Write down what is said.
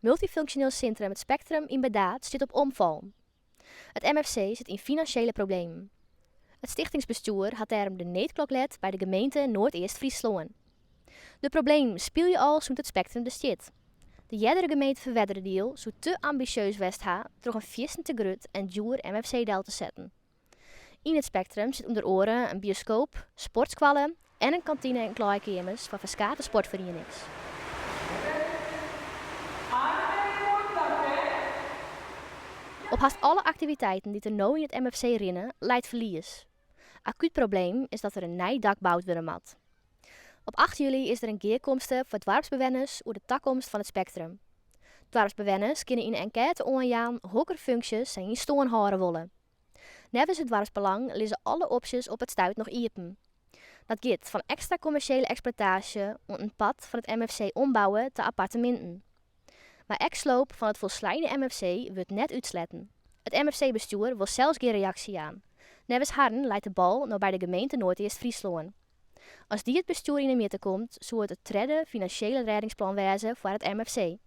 Multifunctioneel centrum Het Spectrum in Bedaat zit op omval. Het MFC zit in financiële problemen. Het stichtingsbestuur had daarom de neetklok let bij de gemeente Noord-Eerst-Friesland. De probleem speel je al zoet het Spectrum bestaat. De jerdere gemeente verwedderde deal zou te ambitieus west ha door een viesten te grut en duur MFC-deel te zetten. In het Spectrum zit onder oren een bioscoop, sportskwallen en een kantine en kleedkamers van verschillende sportverenigingen. Op haast alle activiteiten die er nou in het MFC rinnen, leidt verlies. Acuut probleem is dat er een nieuw dak gebouwd worden moet. Op 8 juli is er een geerkomste voor dwarpsbewoners over de toekomst van het Spectrum. Dwarpsbewoners kunnen in een enquête onjaan hoger functies zijn in stoorn houden willen. Nevens het dwarpsbelang lezen alle opties op het stuit nog iepen. Dat gaat van extra commerciële exploitatie om een pad van het MFC ombouwen te appartementen. Maar ex-sloop van het volslijne MFC wordt net uitsletten. Het MFC-bestuur wil zelfs geen reactie aan. Nevens Harren leidt de bal nog bij de gemeente Noord-Eerst-Friesland. Als die het bestuur in de midden komt, zou het het tredde financiële reddingsplan wezen voor het MFC.